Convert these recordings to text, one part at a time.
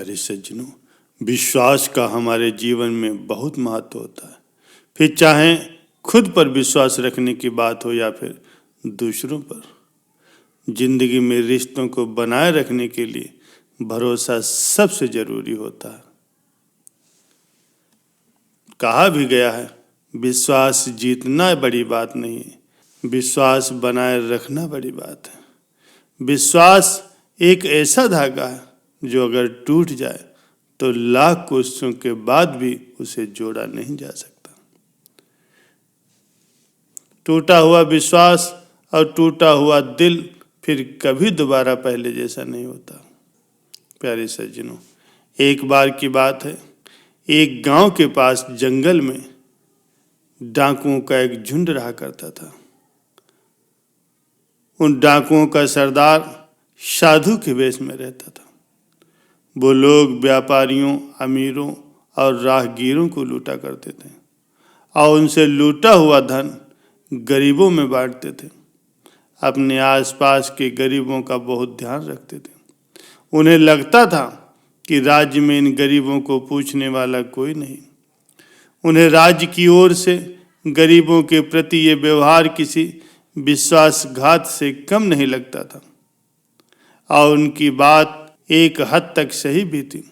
प्यारे सज्जनों, विश्वास का हमारे जीवन में बहुत महत्व होता है। फिर चाहे खुद पर विश्वास रखने की बात हो या फिर दूसरों पर। जिंदगी में रिश्तों को बनाए रखने के लिए भरोसा सबसे जरूरी होता है। कहा भी गया है, विश्वास जीतना बड़ी बात नहीं है, विश्वास बनाए रखना बड़ी बात है। विश्वास एक ऐसा धागा है जो अगर टूट जाए तो लाख कोशिशों के बाद भी उसे जोड़ा नहीं जा सकता। टूटा हुआ विश्वास और टूटा हुआ दिल फिर कभी दोबारा पहले जैसा नहीं होता। प्यारे सज्जनों, एक बार की बात है, एक गांव के पास जंगल में डाकुओं का एक झुंड रहा करता था। उन डाकुओं का सरदार साधु के वेश में रहता था। वो लोग व्यापारियों, अमीरों और राहगीरों को लूटा करते थे और उनसे लूटा हुआ धन गरीबों में बांटते थे। अपने आसपास के गरीबों का बहुत ध्यान रखते थे। उन्हें लगता था कि राज्य में इन गरीबों को पूछने वाला कोई नहीं। उन्हें राज्य की ओर से गरीबों के प्रति ये व्यवहार किसी विश्वासघात से कम नहीं लगता था और उनकी बात एक हद तक सही भी थी।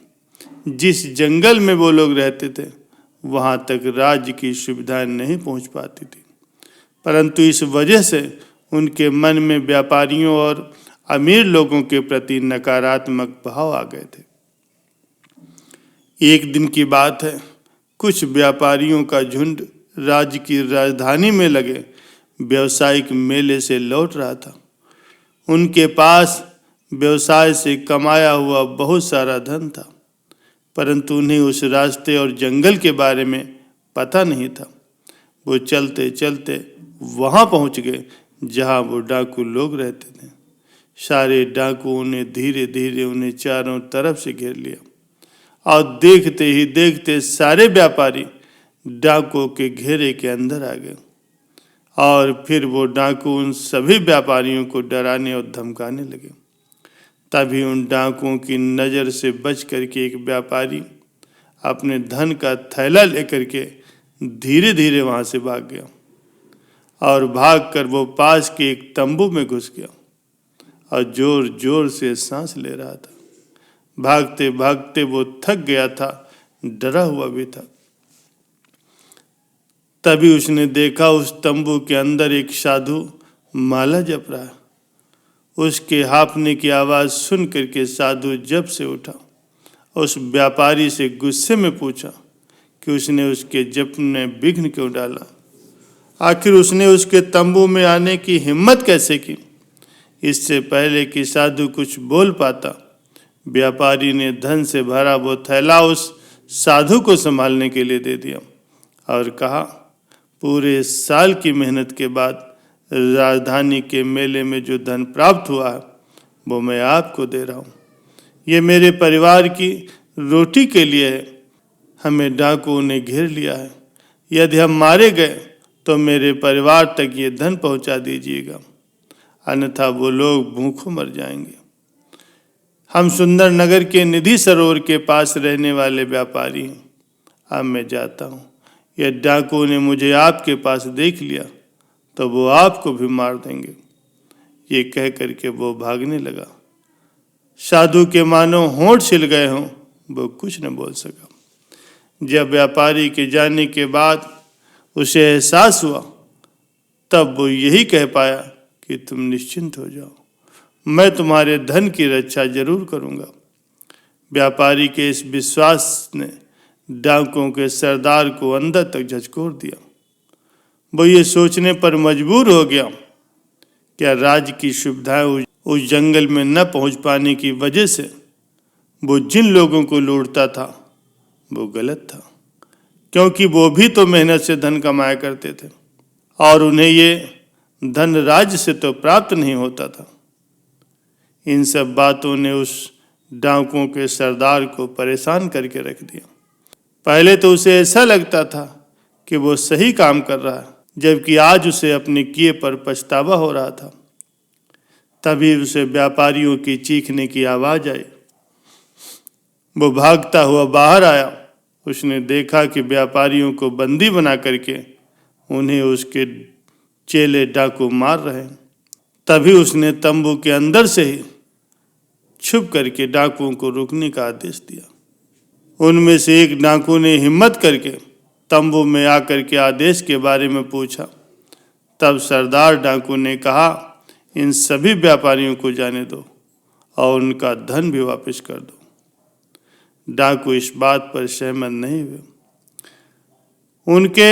जिस जंगल में वो लोग रहते थे वहां तक राज्य की सुविधाएं नहीं पहुंच पाती थी, परंतु इस वजह से उनके मन में व्यापारियों और अमीर लोगों के प्रति नकारात्मक भाव आ गए थे। एक दिन की बात है, कुछ व्यापारियों का झुंड राज्य की राजधानी में लगे व्यावसायिक मेले से लौट रहा था। उनके पास व्यवसाय से कमाया हुआ बहुत सारा धन था, परंतु उन्हें उस रास्ते और जंगल के बारे में पता नहीं था। वो चलते चलते वहां पहुंच गए जहां वो डाकू लोग रहते थे। सारे डाकुओं ने धीरे धीरे उन्हें चारों तरफ से घेर लिया और देखते ही देखते सारे व्यापारी डाकुओं के घेरे के अंदर आ गए और फिर वो डाकू उन सभी व्यापारियों को डराने और धमकाने लगे। तभी उन डाकुओं की नज़र से बच करके एक व्यापारी अपने धन का थैला लेकर के धीरे धीरे वहां से भाग गया और भागकर वो पास के एक तंबू में घुस गया और जोर जोर से सांस ले रहा था। भागते भागते वो थक गया था, डरा हुआ भी था। तभी उसने देखा उस तंबू के अंदर एक साधु माला जप रहा है। उसके हाँफने की आवाज़ सुन करके साधु जप से उठा। उस व्यापारी से गुस्से में पूछा कि उसने उसके जप में विघ्न क्यों डाला। आखिर उसने उसके तंबू में आने की हिम्मत कैसे की। इससे पहले कि साधु कुछ बोल पाता, व्यापारी ने धन से भरा वो थैला उस साधु को संभालने के लिए दे दिया और कहा, पूरे साल की मेहनत के बाद राजधानी के मेले में जो धन प्राप्त हुआ है वो मैं आपको दे रहा हूँ। ये मेरे परिवार की रोटी के लिए है। हमें डाकुओं ने घेर लिया है। यदि हम मारे गए तो मेरे परिवार तक ये धन पहुँचा दीजिएगा, अन्यथा वो लोग भूखों मर जाएंगे। हम सुंदर नगर के निधि सरोवर के पास रहने वाले व्यापारी हैं। अब मैं जाता हूँ। यह डाकुओं ने मुझे आपके पास देख लिया तो वो आपको भी मार देंगे। ये कह करके वो भागने लगा। साधु के मानो होंठ छिल गए हों, वो कुछ न बोल सका। जब व्यापारी के जाने के बाद उसे एहसास हुआ तब वो यही कह पाया कि तुम निश्चिंत हो जाओ, मैं तुम्हारे धन की रक्षा जरूर करूँगा। व्यापारी के इस विश्वास ने डाकुओं के सरदार को अंदर तक झकझोर दिया। वो ये सोचने पर मजबूर हो गया, क्या राज्य की सुविधाएं उस जंगल में न पहुंच पाने की वजह से वो जिन लोगों को लूटता था वो गलत था, क्योंकि वो भी तो मेहनत से धन कमाया करते थे और उन्हें ये धन राज्य से तो प्राप्त नहीं होता था। इन सब बातों ने उस डाकुओं के सरदार को परेशान करके रख दिया। पहले तो उसे ऐसा लगता था कि वो सही काम कर रहा है, जबकि आज उसे अपने किए पर पछतावा हो रहा था। तभी उसे व्यापारियों की चीखने की आवाज़ आई, वो भागता हुआ बाहर आया। उसने देखा कि व्यापारियों को बंदी बना करके उन्हें उसके चेले डाकू मार रहे हैं। तभी उसने तंबू के अंदर से ही छुप करके डाकुओं को रुकने का आदेश दिया। उनमें से एक डाकू ने हिम्मत करके तंबू में आकर के आदेश के बारे में पूछा। तब सरदार डाकू ने कहा, इन सभी व्यापारियों को जाने दो और उनका धन भी वापस कर दो। डाकू इस बात पर सहमत नहीं हुए। उनके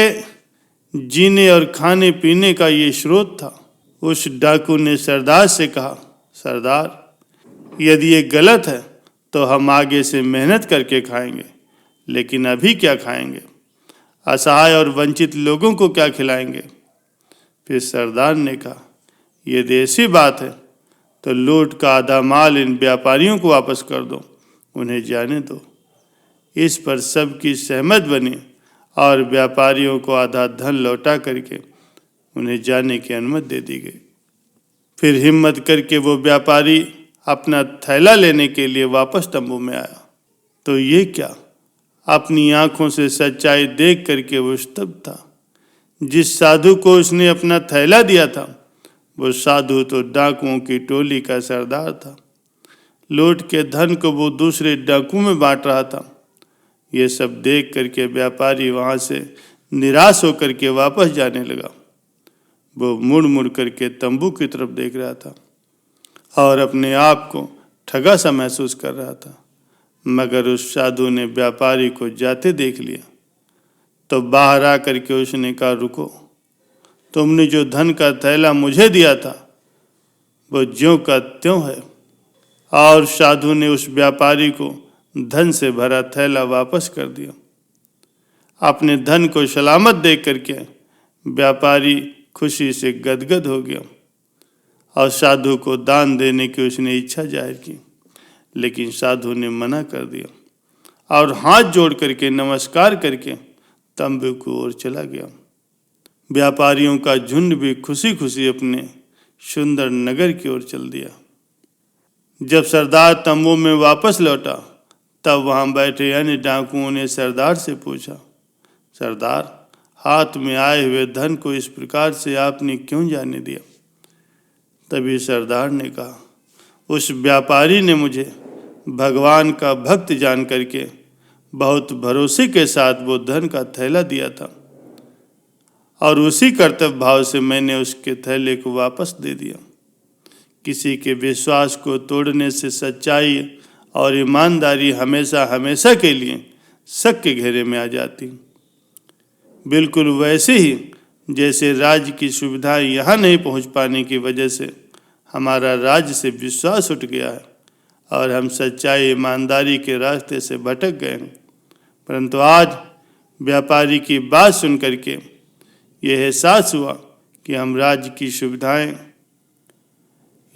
जीने और खाने पीने का ये स्रोत था। उस डाकू ने सरदार से कहा, सरदार, यदि ये गलत है तो हम आगे से मेहनत करके खाएंगे, लेकिन अभी क्या खाएंगे? असहाय और वंचित लोगों को क्या खिलाएंगे? फिर सरदार ने कहा, यदि ऐसी बात है तो लूट का आधा माल इन व्यापारियों को वापस कर दो, उन्हें जाने दो। इस पर सबकी सहमत बनी और व्यापारियों को आधा धन लौटा करके उन्हें जाने की अनुमति दे दी गई। फिर हिम्मत करके वो व्यापारी अपना थैला लेने के लिए वापस तंबू में आया तो ये क्या, अपनी आंखों से सच्चाई देख करके वो स्तब्ध था। जिस साधु को उसने अपना थैला दिया था वो साधु तो डाकुओं की टोली का सरदार था। लूट के धन को वो दूसरे डाकू में बांट रहा था। ये सब देख करके व्यापारी वहां से निराश होकर के वापस जाने लगा। वो मुड़ मुड़ करके तंबू की तरफ देख रहा था और अपने आप को ठगा सा महसूस कर रहा था। मगर उस साधु ने व्यापारी को जाते देख लिया तो बाहर आकर के उसने कहा, रुको, तुमने जो धन का थैला मुझे दिया था वो ज्यों का त्यों है। और साधु ने उस व्यापारी को धन से भरा थैला वापस कर दिया। अपने धन को सलामत देख करके व्यापारी खुशी से गदगद हो गया और साधु को दान देने की उसने इच्छा जाहिर की, लेकिन साधु ने मना कर दिया और हाथ जोड़ करके नमस्कार करके तंबू की ओर चला गया। व्यापारियों का झुंड भी खुशी खुशी अपने सुंदर नगर की ओर चल दिया। जब सरदार तंबू में वापस लौटा तब वहां बैठे अन्य डाकुओं ने सरदार से पूछा, सरदार, हाथ में आए हुए धन को इस प्रकार से आपने क्यों जाने दिया? तभी सरदार ने कहा, उस व्यापारी ने मुझे भगवान का भक्त जान करके बहुत भरोसे के साथ वो धन का थैला दिया था और उसी कर्तव्य भाव से मैंने उसके थैले को वापस दे दिया। किसी के विश्वास को तोड़ने से सच्चाई और ईमानदारी हमेशा हमेशा के लिए शक के घेरे में आ जाती। बिल्कुल वैसे ही जैसे राज्य की सुविधाएं यहाँ नहीं पहुँच पाने की वजह से हमारा राज्य से विश्वास उठ गया है और हम सच्चाई ईमानदारी के रास्ते से भटक गए हैं। परंतु आज व्यापारी की बात सुन करके ये एहसास हुआ कि हम राज्य की सुविधाएं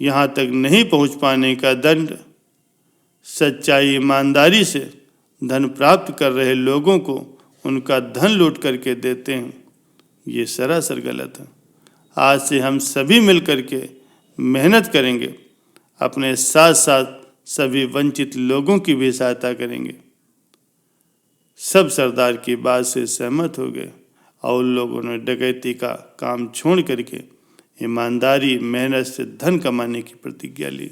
यहाँ तक नहीं पहुँच पाने का दंड सच्चाई ईमानदारी से धन प्राप्त कर रहे लोगों को उनका धन लूट करके देते हैं। ये सरासर गलत है। आज से हम सभी मिल करके मेहनत करेंगे, अपने साथ साथ सभी वंचित लोगों की भी सहायता करेंगे। सब सरदार की बात से सहमत हो गए और उन लोगों ने डकैती का काम छोड़ करके ईमानदारी मेहनत से धन कमाने की प्रतिज्ञा ली।